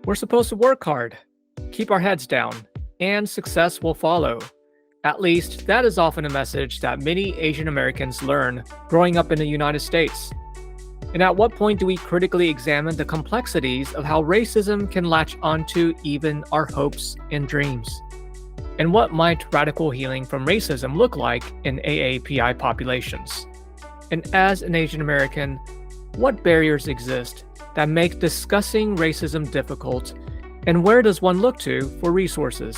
We're supposed to work hard, keep our heads down, and success will follow. At least, that is often a message that many Asian Americans learn growing up in the United States. And at what point do we critically examine the complexities of how racism can latch onto even our hopes and dreams? And what might radical healing from racism look like in AAPI populations? And as an Asian American, what barriers exist that make discussing racism difficult, and where does one look to for resources?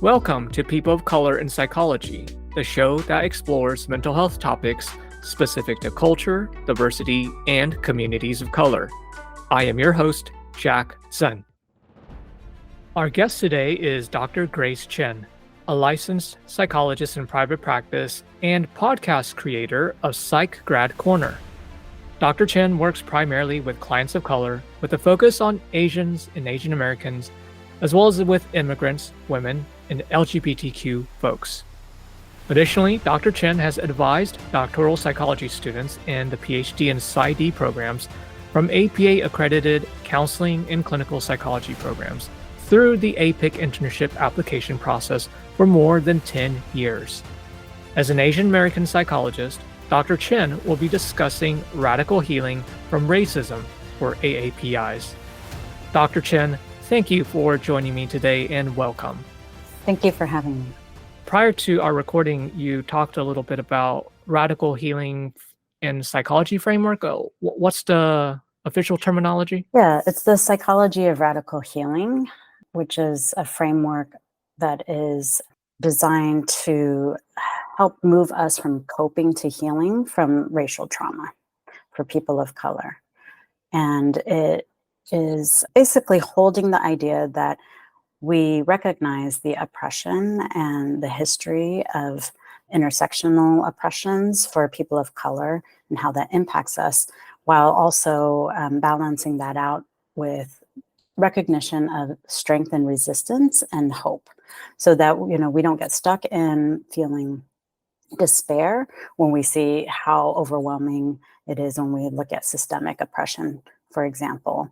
Welcome to People of Color in Psychology, the show that explores mental health topics specific to culture, diversity, and communities of color. I am your host, Jack Chen. Our guest today is Dr. Grace Chen, a licensed psychologist in private practice and podcast creator of Psych Grad Corner. Dr. Chen works primarily with clients of color with a focus on Asians and Asian Americans, as well as with immigrants, women, and LGBTQ folks. Additionally, Dr. Chen has advised doctoral psychology students in the PhD and PsyD programs from APA-accredited counseling and clinical psychology programs through the APIC internship application process for more than 10 years. As an Asian American psychologist, Dr. Chen will be discussing radical healing from racism for AAPIs. Dr. Chen, thank you for joining me today and welcome. Thank you for having me. Prior to our recording, you talked a little bit about radical healing and psychology framework. What's the official terminology? Yeah, it's the psychology of radical healing, which is a framework that is designed to help move us from coping to healing from racial trauma for people of color. And it is basically holding the idea that we recognize the oppression and the history of intersectional oppressions for people of color and how that impacts us, while also balancing that out with recognition of strength and resistance and hope, so that we don't get stuck in feeling despair when we see how overwhelming it is when we look at systemic oppression, for example.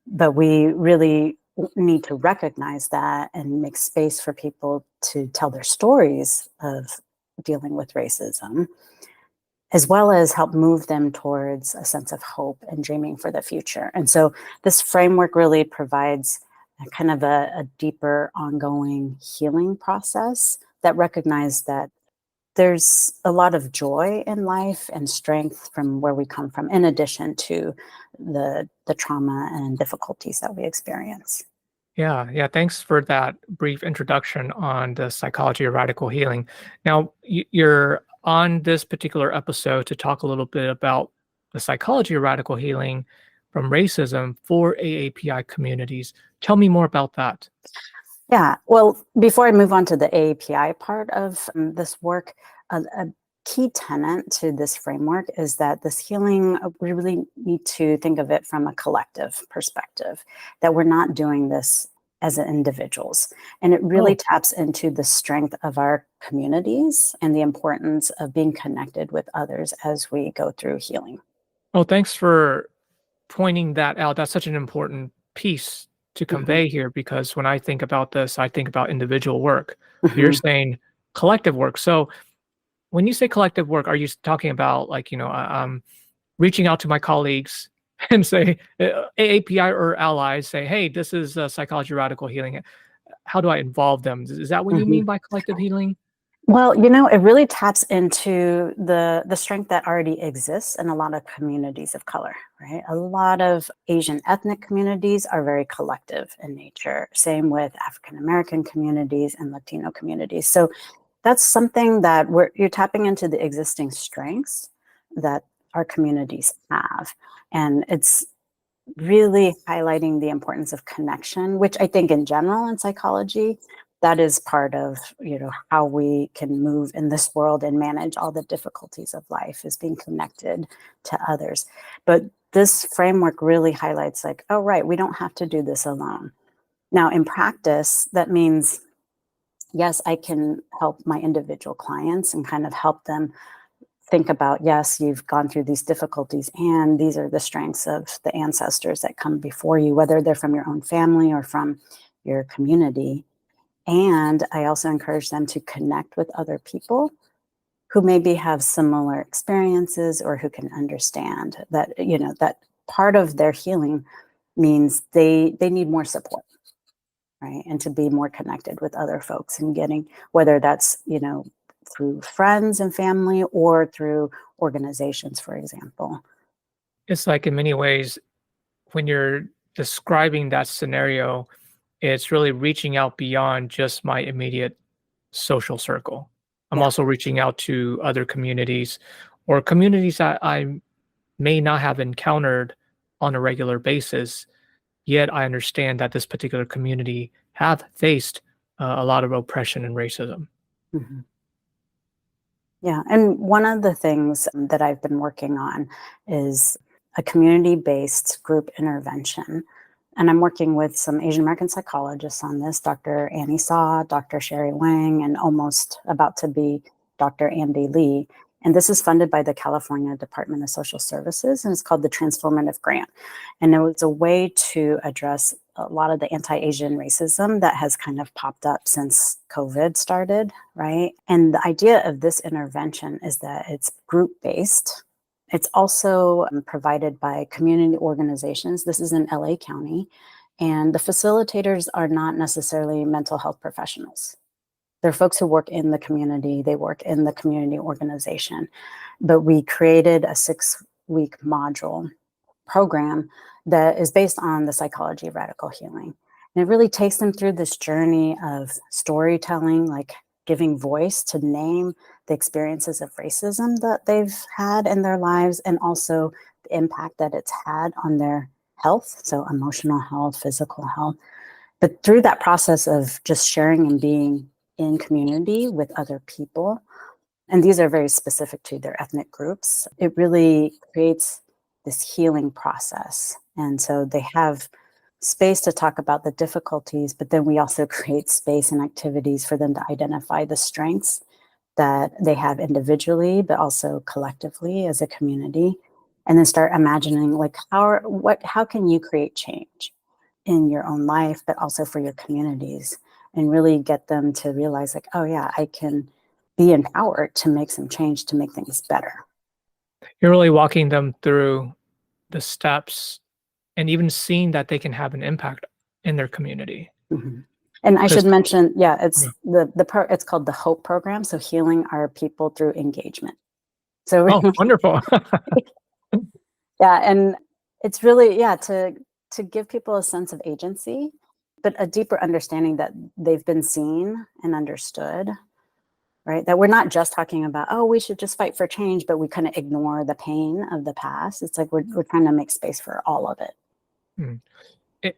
But we really need to recognize that and make space for people to tell their stories of dealing with racism, as well as help move them towards a sense of hope and dreaming for the future. And so this framework really provides kind of a deeper ongoing healing process that recognizes that there's a lot of joy in life and strength from where we come from, in addition to the trauma and difficulties that we experience. Yeah. Thanks for that brief introduction on the psychology of radical healing. Now, you're on this particular episode to talk a little bit about the psychology of radical healing from racism for AAPI communities. Tell me more about that. Yeah, well, before I move on to the AAPI part of this work, a key tenet to this framework is that this healing, we really need to think of it from a collective perspective, that we're not doing this as individuals. And it really taps into the strength of our communities and the importance of being connected with others as we go through healing. Oh, thanks for pointing that out. That's such an important piece to convey here, because when I think about this, I think about individual work. You're saying collective work. So when you say collective work, are you talking about reaching out to my colleagues and say AAPI or allies, say, hey, this is psychology radical healing. How do I involve them? Is that what you mean by collective healing? Well, it really taps into the strength that already exists in a lot of communities of color, right? A lot of Asian ethnic communities are very collective in nature. Same with African American communities and Latino communities. So that's something that you're tapping into the existing strengths that our communities have. And it's really highlighting the importance of connection, which I think in general in psychology, that is part of how we can move in this world and manage all the difficulties of life, is being connected to others. But this framework really highlights oh, right, we don't have to do this alone. Now, in practice, that means, yes, I can help my individual clients and kind of help them think about, yes, you've gone through these difficulties, and these are the strengths of the ancestors that come before you, whether they're from your own family or from your community. And I also encourage them to connect with other people who maybe have similar experiences or who can understand that, that part of their healing means they need more support, right? And to be more connected with other folks and getting, whether that's, through friends and family or through organizations, for example. It's like in many ways, when you're describing that scenario, it's really reaching out beyond just my immediate social circle. I'm Yeah. also reaching out to other communities or communities that I may not have encountered on a regular basis, yet I understand that this particular community have faced a lot of oppression and racism. Mhm. Yeah, and one of the things that I've been working on is a community-based group intervention. And I'm working with some Asian American psychologists on this, Dr. Annie Saw, Dr. Sherry Wang, and almost about to be Dr. Andy Lee. And this is funded by the California Department of Social Services, and it's called the Transformative Grant. And it was a way to address a lot of the anti-Asian racism that has kind of popped up since COVID started, right? And the idea of this intervention is that it's group-based. It's also provided by community organizations. This is in LA County. And the facilitators are not necessarily mental health professionals. They're folks who work in the community, they work in the community organization. But we created a 6-week module program that is based on the psychology of radical healing. And it really takes them through this journey of storytelling, like giving voice to name the experiences of racism that they've had in their lives, and also the impact that it's had on their health, so emotional health, physical health. But through that process of just sharing and being in community with other people, and these are very specific to their ethnic groups, it really creates this healing process. And so they have space to talk about the difficulties, but then we also create space and activities for them to identify the strengths that they have individually, but also collectively as a community, and then start imagining, like, how can you create change in your own life, but also for your communities, and really get them to realize, like, oh yeah, I can be empowered to make some change to make things better. You're really walking them through the steps and even seeing that they can have an impact in their community. Mhm. And I Because should mention, yeah, it's called the HOPE program, so healing our people through engagement. So oh, wonderful. yeah, and it's really, yeah, to give people a sense of agency, but a deeper understanding that they've been seen and understood, right? That we're not just talking about, oh, we should just fight for change, but we kind of ignore the pain of the past. It's like we're trying to make space for all of it. Mm.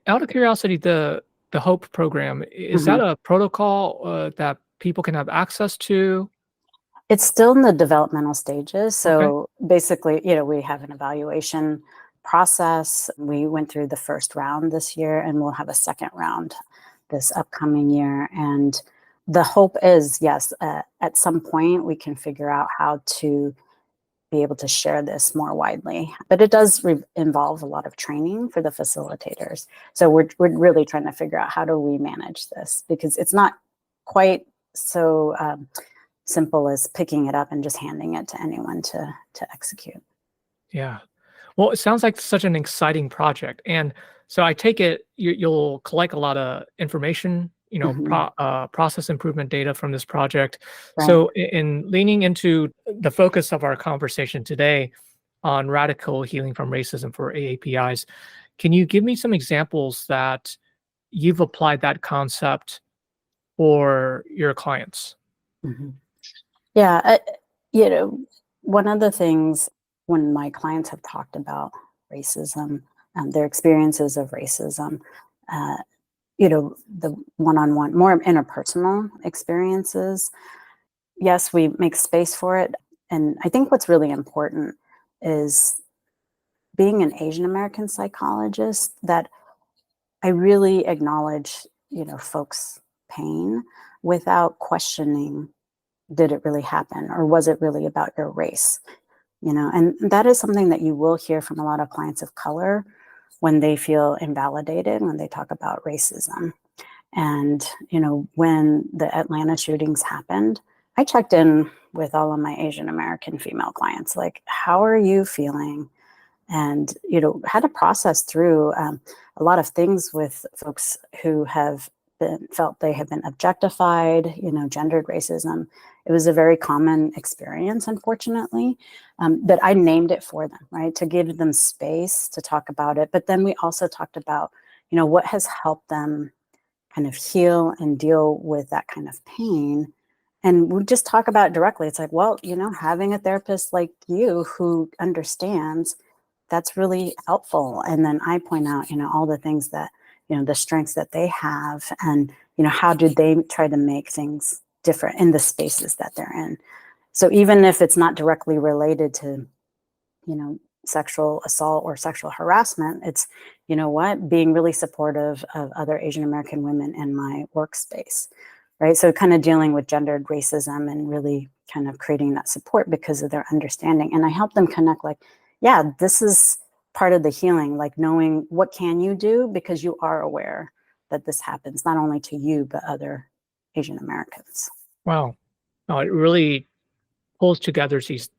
Out of curiosity, the HOPE program, is that Mhm. a protocol that people can have access to? It's still in the developmental stages. Okay. So basically, we have an evaluation process. We went through the first round this year, and we'll have a second round this upcoming year. And the hope is, yes, at some point we can figure out how to be able to share this more widely. But it does involve a lot of training for the facilitators. So we're really trying to figure out, how do we manage this, because it's not quite so simple as picking it up and just handing it to anyone to execute. Yeah. Well, it sounds like such an exciting project. And so I take it you'll collect a lot of information, Mhm. process improvement data from this project. Right. So in leaning into the focus of our conversation today on radical healing from racism for AAPIs, can you give me some examples that you've applied that concept for your clients? Mhm. Yeah. You know, one of the things when my clients have talked about racism, their experiences of racism, uh, the one-on-one, more interpersonal experiences, yes, we make space for it. And I think what's really important is, being an Asian American psychologist, that I really acknowledge, folks' pain without questioning did it really happen? Or was it really about your race? And that is something that you will hear from a lot of clients of color when they feel invalidated, when they talk about racism. And, when the Atlanta shootings happened, I checked in with all of my Asian American female clients, like, how are you feeling? And, had to process through a lot of things with folks who have felt they have been objectified, gendered racism. It was a very common experience, unfortunately, but I named it for them, right, to give them space to talk about it. But then we also talked about, what has helped them kind of heal and deal with that kind of pain. And we just talk about it directly. It's like, well, having a therapist like you who understands, that's really helpful. And then I point out, all the things that, the strengths that they have, and, how do they try to make things different in the spaces that they're in. So even if it's not directly related to, sexual assault or sexual harassment, it's, being really supportive of other Asian American women in my workspace, right? So kind of dealing with gendered racism and really kind of creating that support because of their understanding. And I help them connect, like, yeah, this is part of the healing, like knowing what can you do because you are aware that this happens not only to you, but other Asian Americans. Wow. No, it really pulls together these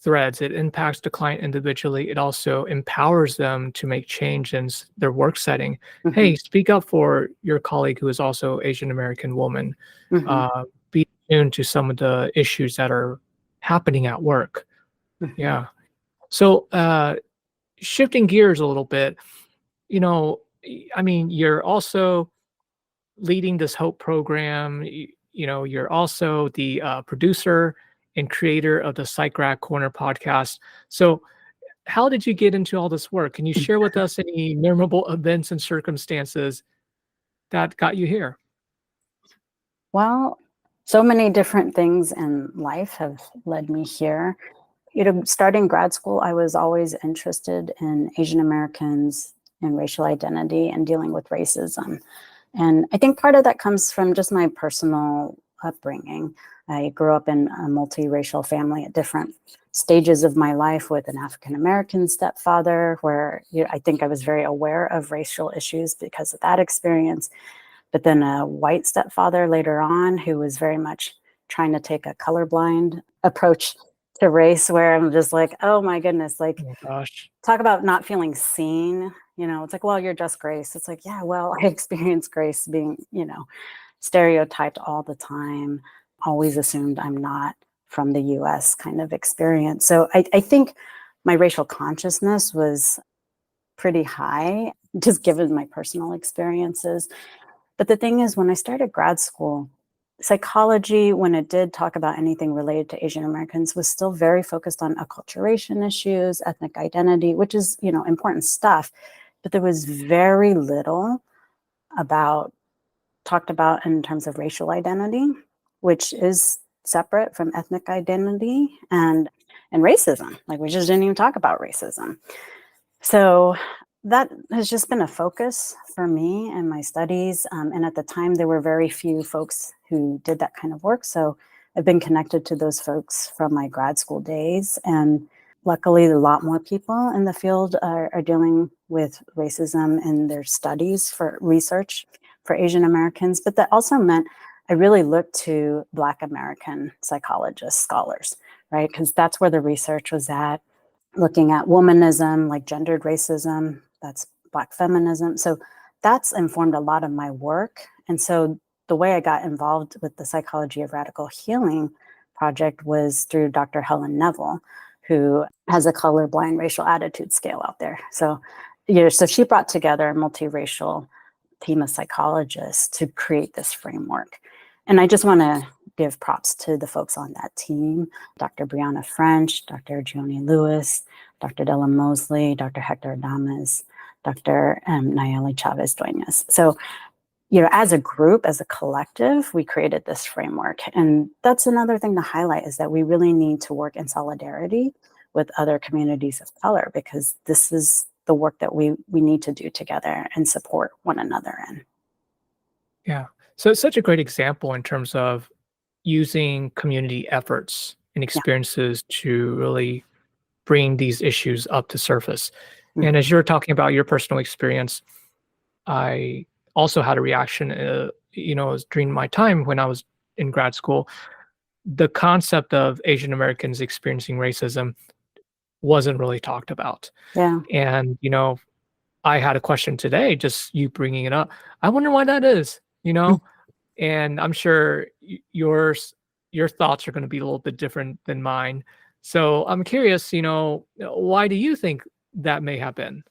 threads. It impacts the client individually. It also empowers them to make change in their work setting. Mm-hmm. Hey, speak up for your colleague who is also Asian American woman. Mm-hmm. Be attuned to some of the issues that are happening at work. Mm-hmm. Yeah. So shifting gears a little bit, I mean, you're also leading this Hope program. You're also the producer and creator of the PsychRack Corner podcast. So, how did you get into all this work? Can you share with us any memorable events and circumstances that got you here? Well, so many different things in life have led me here. Starting grad school, I was always interested in Asian Americans and racial identity and dealing with racism. And I think part of that comes from just my personal upbringing. I grew up in a multiracial family at different stages of my life with an African American stepfather, where I think I was very aware of racial issues because of that experience. But then a white stepfather later on who was very much trying to take a colorblind approach to race, where I'm just like, oh my goodness, like, Oh gosh. talk about not feeling seen. It's like, well, you're just Grace. It's like, yeah, well, I experienced Grace being, stereotyped all the time, always assumed I'm not from the US kind of experience. So I think my racial consciousness was pretty high, just given my personal experiences. But the thing is, when I started grad school, psychology, when it did talk about anything related to Asian Americans, was still very focused on acculturation issues, ethnic identity, which is, important stuff. But there was very little talked about in terms of racial identity, which is separate from ethnic identity and racism. Like, we just didn't even talk about racism. So that has just been a focus for me and my studies. And at the time, there were very few folks who did that kind of work. So I've been connected to those folks from my grad school days. And luckily, a lot more people in the field are dealing with racism in their studies for research for Asian Americans. But that also meant I really looked to Black American psychologists, scholars, right? Because that's where the research was at. Looking at womanism, like gendered racism, that's Black feminism. So that's informed a lot of my work. And so the way I got involved with the Psychology of Radical Healing project was through Dr. Helen Neville, who has a colorblind racial attitude scale out there. So, so she brought together a multiracial team of psychologists to create this framework. And I just want to give props to the folks on that team, Dr. Brianna French, Dr. Joni Lewis, Dr. Della Mosley, Dr. Hector Adames, Dr. Nayeli Chavez Duenas. So, as a group, as a collective, we created this framework. And that's another thing to highlight, is that we really need to work in solidarity with other communities of color, because this is the work that we need to do together and support one another in. Yeah. So it's such a great example in terms of using community efforts and Yeah. experiences to really bring these issues up to surface. And Mhm. as you're talking about your personal experience, I also had a reaction, during my time when I was in grad school. The concept of Asian Americans experiencing racism wasn't really talked about. Yeah. And, I had a question today, just you bringing it up. I wonder why that is, Mm. and I'm sure your thoughts are going to be a little bit different than mine. So I'm curious, why do you think that may have been?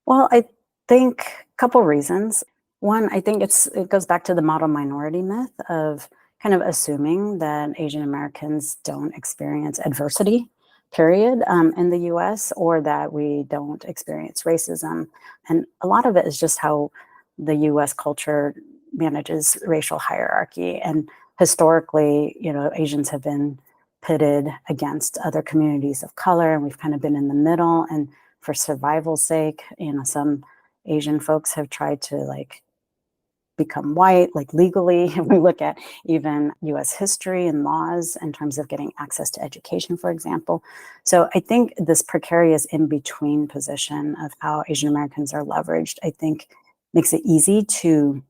Well, I think a couple reasons. One, I think it goes back to the model minority myth of kind of assuming that Asian Americans don't experience adversity, period, in the U.S., or that we don't experience racism. And a lot of it is just how the U.S. culture manages racial hierarchy. And historically, Asians have been pitted against other communities of color, and we've kind of been in the middle. And for survival's sake, some Asian folks have tried to like become white, like legally. If we look at even US history and laws in terms of getting access to education, for example. So I think this precarious in between position of how Asian Americans are leveraged, I think makes it easy to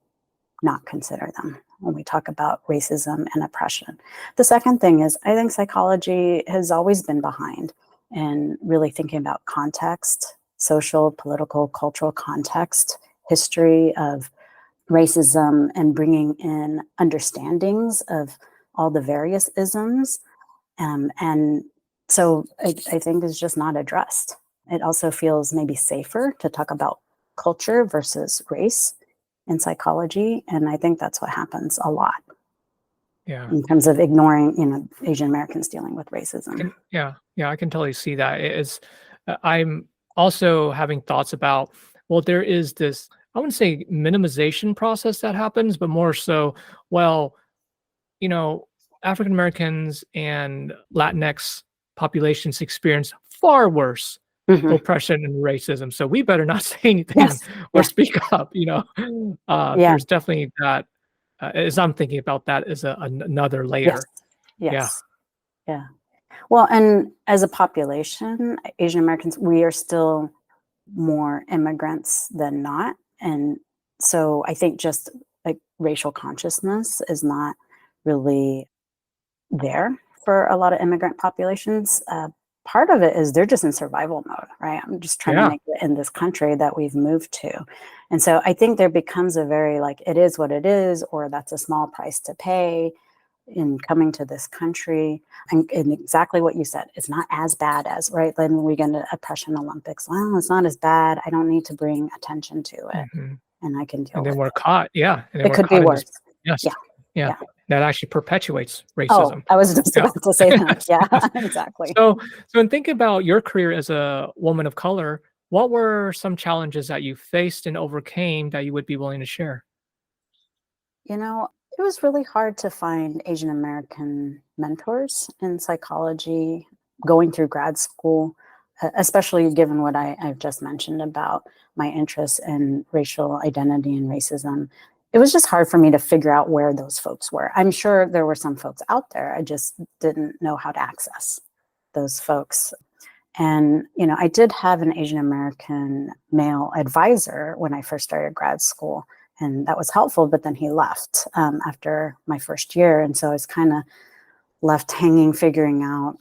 not consider them when we talk about racism and oppression. The second thing is, I think psychology has always been behind in really thinking about context, social, political, cultural context, history of racism, and bringing in understandings of all the various isms. And so I think it's just not addressed. It also feels maybe safer to talk about culture versus race in psychology. And I think that's what happens a lot Yeah. in terms of ignoring, Asian Americans dealing with I racism. can yeah, I can totally see that. It is I'm also having thoughts about, well, there is this, I wouldn't say minimization process that happens, but more so, well, you know, African Americans and Latinx populations experience far worse Hmm. oppression and racism. So we better not say anything Yes. or Yeah. speak up, Yeah. There's definitely that, as I'm thinking about that as another Yes. layer. Yeah. Yes. Yeah. Well, and as a population, Asian Americans, we are still more immigrants than not. And so I think just like racial consciousness is not really there for a lot of immigrant populations. Part of it is they're just in survival mode, right? I'm just trying to Yeah. make it in this country that we've moved to. And so I think there becomes a very like, it is what it is, or that's a small price to pay in coming to this country. And exactly what you said, it's not as bad as, right? Then we get into oppression Olympics. Well, it's not as bad. I don't need to bring attention to it Mhm. and I can And deal then with we're it. caught, yeah, and then It we're could be caught in this. worse. Yes. Yeah. Yeah. Yeah. That actually perpetuates Oh, racism. I was just Yeah. about to say that. Yes, Yeah, yes. exactly. So in thinking about your career as a woman of color, what were some challenges that you faced and overcame that you would be willing to share? It was really hard to find Asian American mentors in psychology going through grad school, especially given what I've just mentioned about my interest in racial identity and racism. It was just hard for me to figure out where those folks were. I'm sure there were some folks out there. I just didn't know how to access those folks. And, I did have an Asian American male advisor when I first started grad school, and that was helpful. But then he left after my first year. And so I was kind of left hanging, figuring out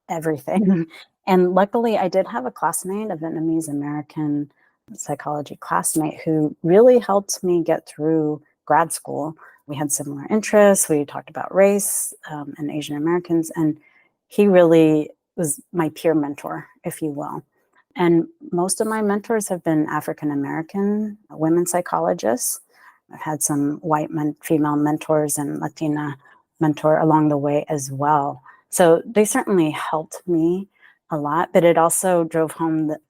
everything. And luckily, I did have a classmate, a Vietnamese American psychology classmate, who really helped me get through grad school. We had similar interests. We talked about race and Asian Americans. And he really was my peer mentor, if you will. And most of my mentors have been African American women psychologists. I've had some female mentors and Latina mentor along the way as well. So they certainly helped me a lot, but it also drove home that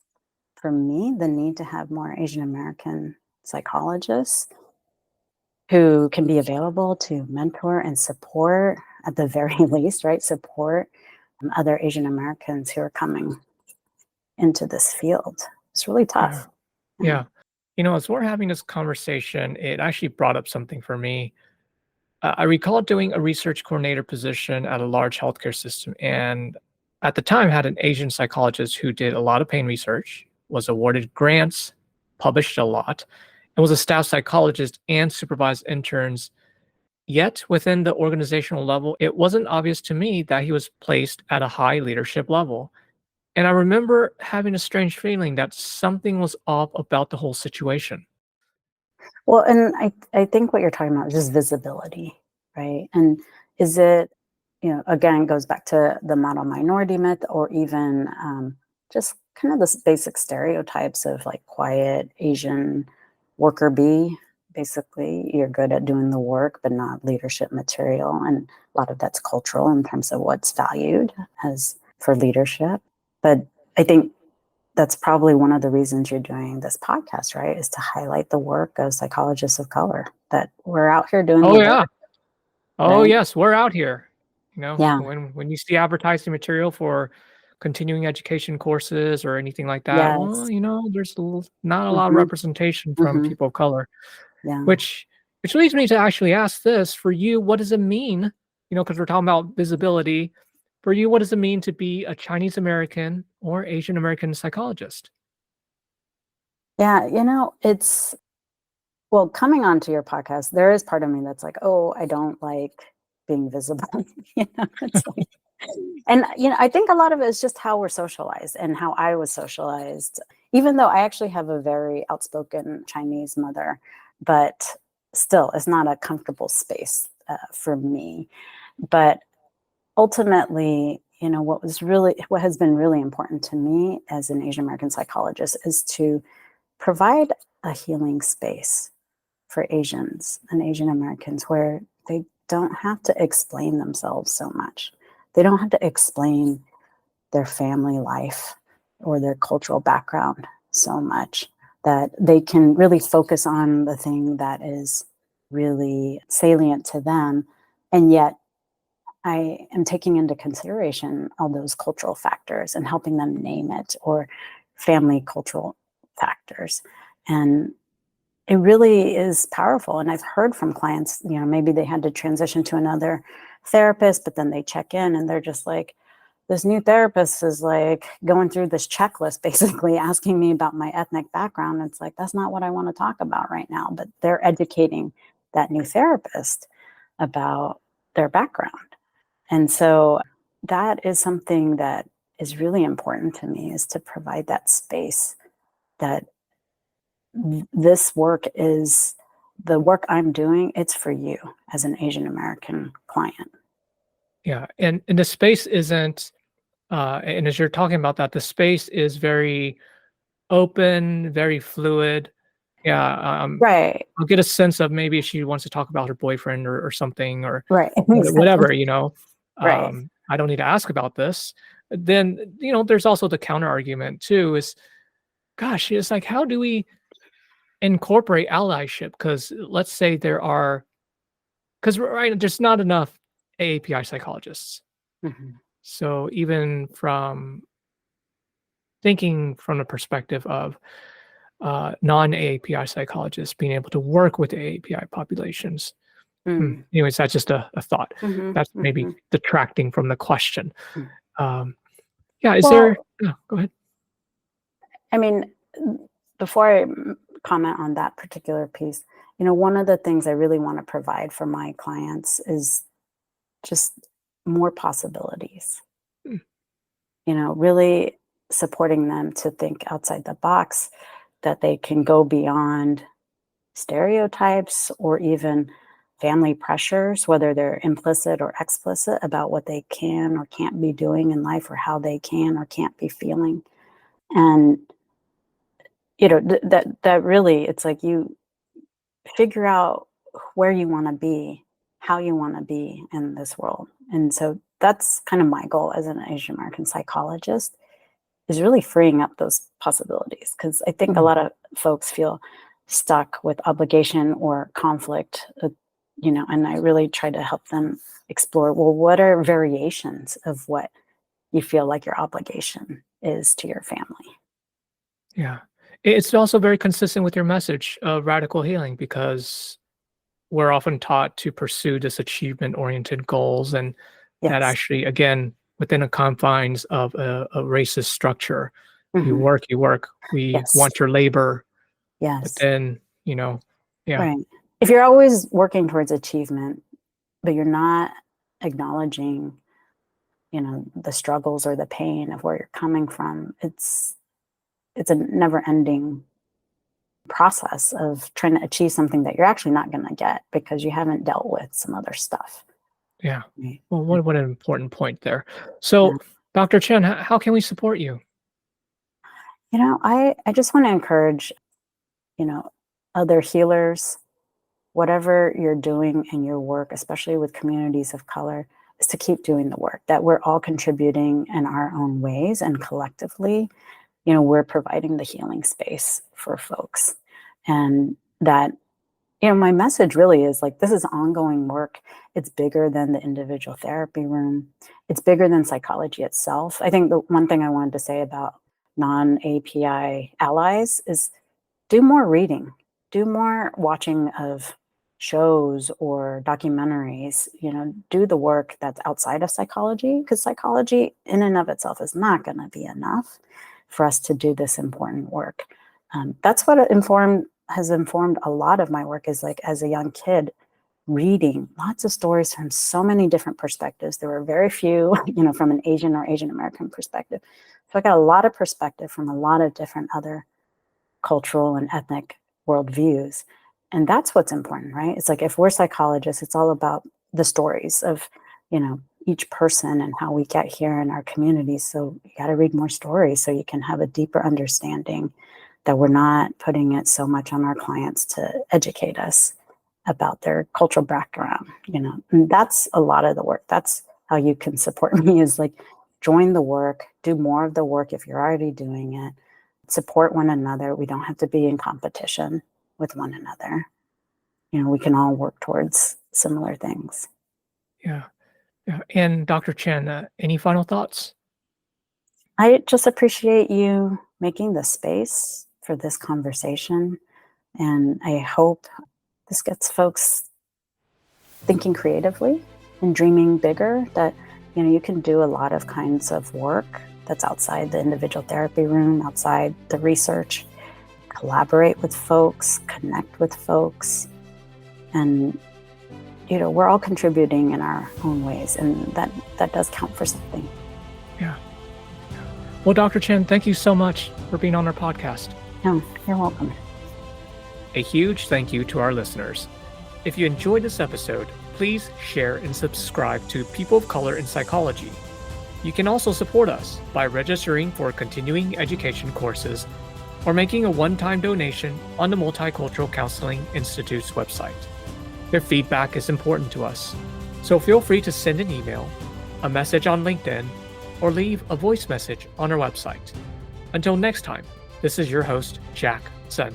for me, the need to have more Asian American psychologists who can be available to mentor and support, at the very least, right? Support other Asian Americans who are coming into this field. It's really Yeah. tough. Yeah. Yeah. As we're having this conversation, it actually brought up something for me. I recall doing a research coordinator position at a large healthcare system, and at the time had an Asian psychologist who did a lot of pain research, was awarded grants, published a lot, and was a staff psychologist and supervised interns. Yet, within the organizational level, it wasn't obvious to me that he was placed at a high leadership level. And I remember having a strange feeling that something was off about the whole situation. Well, and I think what you're talking about is just visibility, right? And is it, again, goes back to the model minority myth, or even just kind of the basic stereotypes of like quiet Asian worker bee. Basically, you're good at doing the work, but not leadership material. And a lot of that's cultural in terms of what's valued as for leadership. But I think that's probably one of the reasons you're doing this podcast, right? Is to highlight the work of psychologists of color, that we're out here doing the Oh, work, yeah. Oh, right? yes, we're out here. Yeah. When you see advertising material for continuing education courses or anything like that, well, Yes. there's not a lot of Hmm. representation from Hmm. people of color, Yeah. which leads me to actually ask this for you. What does it mean? Because we're talking about visibility. For you, what does it mean to be a Chinese American or Asian American psychologist? Yeah. Well, coming onto your podcast, there is part of me that's like, oh, I don't like being visible. It's like, and I think a lot of it is just how we're socialized and how I was socialized. Even though I actually have a very outspoken Chinese mother, but still, it's not a comfortable space for me. But ultimately, what has been really important to me as an Asian American psychologist is to provide a healing space for Asians and Asian Americans where they don't have to explain themselves so much. They don't have to explain their family life or their cultural background so much, that they can really focus on the thing that is really salient to them. And yet, I am taking into consideration all those cultural factors and helping them name it, or family cultural factors. And it really is powerful. And I've heard from clients, maybe they had to transition to another therapist, but then they check in and they're just like, this new therapist is like going through this checklist, basically asking me about my ethnic background. It's like, that's not what I want to talk about right now. But they're educating that new therapist about their background. And so that is something that is really important to me, is to provide that space, that this work is the work I'm doing. It's for you as an Asian American client. Yeah, and the space isn't, and as you're talking about that, the space is very open, very fluid. Yeah, Right. I'll get a sense of maybe if she wants to talk about her boyfriend or something, or Right. Exactly. whatever. Right. I don't need to ask about this. Then there's also the counter argument too. Is gosh, it's like how do we incorporate allyship? Because let's say because right, there's not enough AAPI psychologists. Mhm. So even from thinking from the perspective of non-AAPI psychologists being able to work with AAPI populations. Mm. Anyways, that's just a thought. Mhm. That's maybe Mhm. detracting from the question. Mm. Um, yeah, is there? Well, No, go ahead. I mean, before I comment on that particular piece, one of the things I really want to provide for my clients is just more possibilities. Mm, Really supporting them to think outside the box, that they can go beyond stereotypes or even family pressures, whether they're implicit or explicit, about what they can or can't be doing in life, or how they can or can't be feeling. And that really, it's like you figure out where you want to be, how you want to be in this world. And so that's kind of my goal as an Asian American psychologist, is really freeing up those possibilities, because I think a mm. lot of folks feel stuck with obligation or conflict, and I really try to help them explore, well, what are variations of what you feel like your obligation is to your family. Yeah, it's also very consistent with your message of radical healing because we're often taught to pursue this achievement-oriented goals, and that Yes. actually, again, within the confines of a racist structure, Hmm. you work, we Yes. want your labor, but Yes. then, yeah, Right. If you're always working towards achievement, but you're not acknowledging, the struggles or the pain of where you're coming from, it's a never-ending process of trying to achieve something that you're actually not going to get because you haven't dealt with some other stuff. yeah. Right. Well, what an important point there. Yeah. So, Dr. Chen, how can we support you? I just want to encourage, you know, other healers, whatever you're doing in your work, especially with communities of color, is to keep doing the work that we're all contributing in our own ways and collectively, we're providing the healing space for folks. And that, my message really is like, this is ongoing work. It's bigger than the individual therapy room. It's bigger than psychology itself. I think the one thing I wanted to say about non-API allies is do more reading, do more watching of shows or documentaries, do the work that's outside of psychology, because psychology in and of itself is not going to be enough for us to do this important work. That's what has informed a lot of my work, is like as a young kid, reading lots of stories from so many different perspectives. There were very few, from an Asian or Asian American perspective. So I got a lot of perspective from a lot of different other cultural and ethnic worldviews. And that's what's important, right? It's like if we're psychologists, it's all about the stories of, each person and how we get here in our communities. So you got to read more stories so you can have a deeper understanding that we're not putting it so much on our clients to educate us about their cultural background, And that's a lot of the work. That's how you can support me, is like join the work, do more of the work if you're already doing it, support one another. We don't have to be in competition with one another. We can all work towards similar things. Yeah. Yeah. And Dr. Chen, any final thoughts? I just appreciate you making the space for this conversation. And I hope this gets folks thinking creatively and dreaming bigger, that, you can do a lot of kinds of work that's outside the individual therapy room, outside the research, collaborate with folks, connect with folks. And, we're all contributing in our own ways. And that does count for something. Yeah. Well, Dr. Chen, thank you so much for being on our podcast. No, you're welcome. A huge thank you to our listeners. If you enjoyed this episode, please share and subscribe to People of Color in Psychology. You can also support us by registering for continuing education courses or making a one-time donation on the Multicultural Counseling Institute's website. Their feedback is important to us, so feel free to send an email, a message on LinkedIn, or leave a voice message on our website. Until next time, this is your host, Jack Chen.